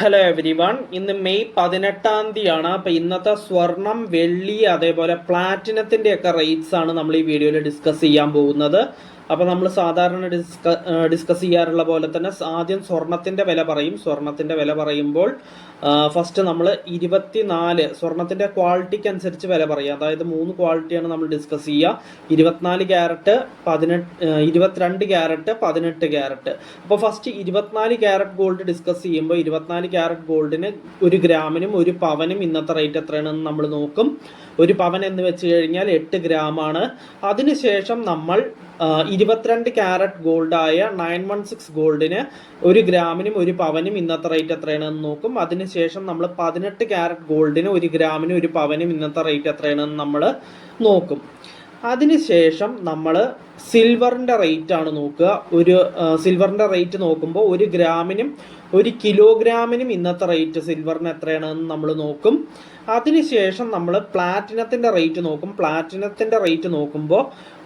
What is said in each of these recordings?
Hello every one. ഇന്ന് May 18 അപ്പോൾ ഇന്നത്തെ സ്വർണം, വെള്ളി, അതേപോലെ പ്ലാറ്റിനത്തിൻ്റെ ഒക്കെ റേറ്റ്സ് ആണ് നമ്മൾ ഈ വീഡിയോയിൽ ഡിസ്കസ് ചെയ്യാൻ പോകുന്നത്. അപ്പോൾ നമ്മൾ സാധാരണ ഡിസ്കസ് ചെയ്യാറുള്ള പോലെ തന്നെ ആദ്യം സ്വർണത്തിൻ്റെ വില പറയും. സ്വർണത്തിൻ്റെ വില പറയുമ്പോൾ ഫസ്റ്റ് നമ്മൾ 24 സ്വർണത്തിൻ്റെ ക്വാളിറ്റിക്ക് അനുസരിച്ച് വില പറയും. അതായത് 3 ക്വാളിറ്റിയാണ് നമ്മൾ ഡിസ്കസ് ചെയ്യുക. 24 ക്യാരറ്റ്, 22 ക്യാരറ്റ്, 18 ക്യാരറ്റ്. അപ്പോൾ ഫസ്റ്റ് 24 ക്യാരറ്റ് ഗോൾഡ് ഡിസ്കസ് ചെയ്യുമ്പോൾ 24 ക്യാരറ്റ് ഗോൾഡിന് 1 ഗ്രാമിനും 1 പവനും ഇന്നത്തെ റേറ്റ് എത്രയാണെന്ന് നമ്മൾ നോക്കും. 1 പവൻ എന്ന് വെച്ച് കഴിഞ്ഞാൽ 8 ഗ്രാമാണ്. അതിനുശേഷം നമ്മൾ 22 ക്യാരറ്റ് ഗോൾഡായ 916 ഗോൾഡിന് 1 ഗ്രാമിനും 1 പവനും ഇന്നത്തെ റേറ്റ് എത്രയാണെന്ന് നോക്കും. അതിനുശേഷം നമ്മൾ 18 ക്യാരറ്റ് ഗോൾഡിന് 1 ഗ്രാമിനും 1 പവനും ഇന്നത്തെ റേറ്റ് എത്രയാണെന്ന് നമ്മൾ നോക്കും. അതിനുശേഷം നമ്മൾ സിൽവറിൻ്റെ റേറ്റ് ആണ് നോക്കുക. സിൽവറിൻ്റെ റേറ്റ് നോക്കുമ്പോൾ 1 ഗ്രാമിനും 1 കിലോഗ്രാമിനും ഇന്നത്തെ റേറ്റ് സിൽവറിന് എത്രയാണെന്ന് നമ്മൾ നോക്കും. അതിനുശേഷം നമ്മൾ പ്ലാറ്റിനത്തിൻ്റെ റേറ്റ് നോക്കും. പ്ലാറ്റിനത്തിൻ്റെ റേറ്റ് നോക്കുമ്പോൾ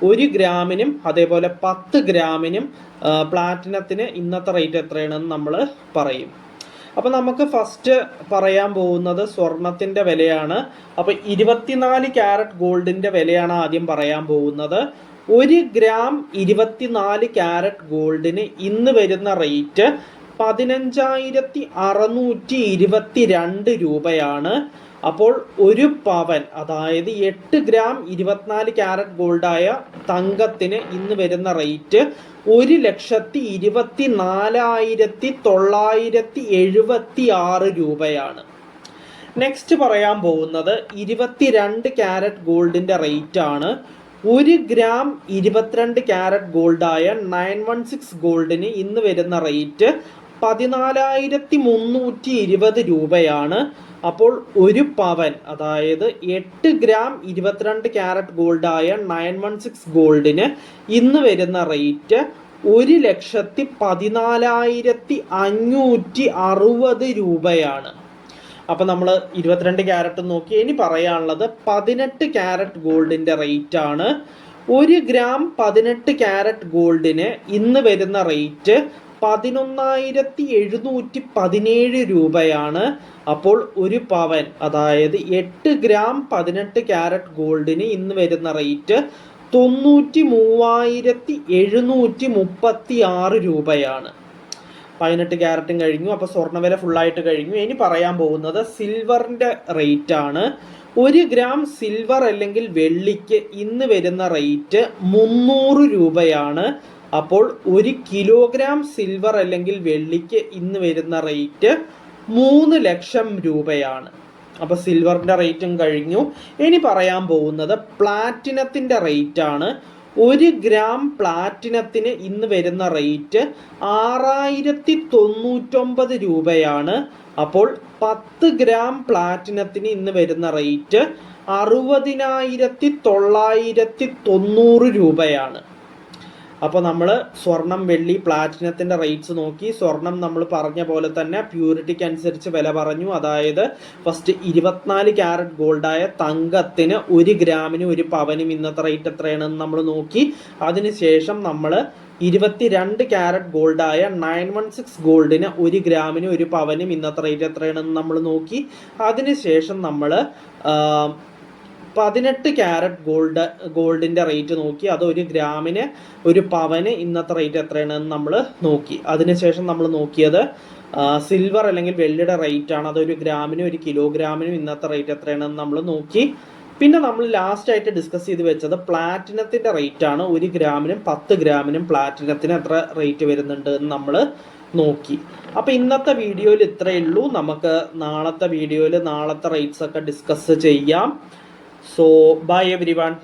1 ഗ്രാമിനും അതേപോലെ 10 ഗ്രാമിനും പ്ലാറ്റിനത്തിന് ഇന്നത്തെ റേറ്റ് എത്രയാണെന്ന് നമ്മൾ പറയും. അപ്പോൾ നമുക്ക് ഫസ്റ്റ് പറയാൻ പോകുന്നത് സ്വർണത്തിൻ്റെ വിലയാണ്. അപ്പോൾ 24 ക്യാരറ്റ് ഗോൾഡിൻ്റെ വിലയാണ് ആദ്യം പറയാൻ പോകുന്നത്. 1 ഗ്രാം 24 ക്യാരറ്റ് ഗോൾഡിന് ഇന്ന് വരുന്ന റേറ്റ് 15,622 രൂപയാണ്. അപ്പോൾ 1 പവൻ, അതായത് 8 ഗ്രാം 24 ക്യാരറ്റ് ഗോൾഡായ തങ്കത്തിന് ഇന്ന് വരുന്ന റേറ്റ് 1,24,976 രൂപയാണ്. നെക്സ്റ്റ് പറയാൻ പോകുന്നത് 22 ക്യാരറ്റ് ഗോൾഡിൻ്റെ റേറ്റ് ആണ്. 1 ഗ്രാം 22 ക്യാരറ്റ് ഗോൾഡായ 916 ഗോൾഡിന് ഇന്ന് വരുന്ന റേറ്റ് 14,320 രൂപയാണ്. അപ്പോൾ 1 പവൻ, അതായത് 8 ഗ്രാം 22 ക്യാരറ്റ് ഗോൾഡായ 916 ഗോൾഡിന് ഇന്ന് വരുന്ന റേറ്റ് 1,14,560 രൂപയാണ്. അപ്പോൾ നമ്മൾ 22 ക്യാരറ്റ് നോക്കി. ഇനി പറയാനുള്ളത് 18 ക്യാരറ്റ് ഗോൾഡിൻ്റെ റേറ്റ് ആണ്. 1 ഗ്രാം 18 ക്യാരറ്റ് ഗോൾഡിന് ഇന്ന് വരുന്ന റേറ്റ് 11,717 രൂപയാണ്. അപ്പോൾ 1 പവൻ, അതായത് 8 ഗ്രാം 18 ക്യാരറ്റ് ഗോൾഡിന് ഇന്ന് വരുന്ന റേറ്റ് 93,736 രൂപയാണ്. 18 ക്യാരറ്റും കഴിഞ്ഞു. അപ്പോൾ സ്വർണ്ണവില ഫുള്ളായിട്ട് കഴിഞ്ഞു. ഇനി പറയാൻ പോകുന്നത് സിൽവറിൻ്റെ റേറ്റ് ആണ്. 1 ഗ്രാം സിൽവർ അല്ലെങ്കിൽ വെള്ളിക്ക് ഇന്ന് വരുന്ന റേറ്റ് 300 രൂപയാണ്. അപ്പോൾ 1 കിലോഗ്രാം സിൽവർ അല്ലെങ്കിൽ വെള്ളിക്ക് ഇന്ന് വരുന്ന റേറ്റ് 3 ലക്ഷം രൂപയാണ്. അപ്പോൾ സിൽവറിൻ്റെ റേറ്റും കഴിഞ്ഞു. ഇനി പറയാൻ പോകുന്നത് പ്ലാറ്റിനത്തിൻ്റെ റേറ്റ് ആണ്. 1 ഗ്രാം പ്ലാറ്റിനത്തിന് ഇന്ന് വരുന്ന റേറ്റ് 6,099 രൂപയാണ്. അപ്പോൾ 10 ഗ്രാം പ്ലാറ്റിനത്തിന് ഇന്ന് വരുന്ന റേറ്റ് 60,990 രൂപയാണ്. അപ്പോൾ നമ്മൾ സ്വർണം, വെള്ളി, പ്ലാറ്റിനത്തിൻ്റെ റേറ്റ്സ് നോക്കി. സ്വർണം നമ്മൾ പറഞ്ഞ പോലെ തന്നെ പ്യൂരിറ്റിക്ക് അനുസരിച്ച് വില പറഞ്ഞു. അതായത് ഫസ്റ്റ് 24 ക്യാരറ്റ് ഗോൾഡായ തങ്കത്തിന് 1 ഗ്രാമിന് 1 പവനും ഇന്നത്തെ റേറ്റ് എത്രയാണെന്ന് നമ്മൾ നോക്കി. അതിനുശേഷം നമ്മൾ 22 ക്യാരറ്റ് ഗോൾഡായ 916 ഗോൾഡിന് 1 ഗ്രാമിന് 1 പവനും ഇന്നത്തെ റേറ്റ് എത്രയാണെന്ന് നമ്മൾ നോക്കി. അതിനുശേഷം നമ്മൾ 18 ക്യാരറ്റ് ഗോൾഡിൻ്റെ റേറ്റ് നോക്കി. അത് 1 ഗ്രാമിന് 1 പവന് ഇന്നത്തെ റേറ്റ് എത്രയാണെന്ന് നമ്മൾ നോക്കി. അതിനുശേഷം നമ്മൾ നോക്കിയത് സിൽവർ അല്ലെങ്കിൽ വെള്ളിയുടെ റേറ്റ് ആണ്. അത് 1 ഗ്രാമിനും 1 കിലോഗ്രാമിനും ഇന്നത്തെ റേറ്റ് എത്രയാണെന്ന് നമ്മൾ നോക്കി. പിന്നെ നമ്മൾ ലാസ്റ്റ് ആയിട്ട് ഡിസ്കസ് ചെയ്ത് വെച്ചത് പ്ലാറ്റിനത്തിൻ്റെ റേറ്റ് ആണ്. 1 ഗ്രാമിനും 10 ഗ്രാമിനും പ്ലാറ്റിനത്തിന് എത്ര റേറ്റ് വരുന്നുണ്ട് എന്ന് നമ്മൾ നോക്കി. അപ്പോൾ ഇന്നത്തെ വീഡിയോയിൽ ഇത്രയേ ഉള്ളൂ. നമുക്ക് നാളത്തെ വീഡിയോയിൽ നാളത്തെ റേറ്റ്സ് ഒക്കെ ഡിസ്കസ് ചെയ്യാം. So bye everyone.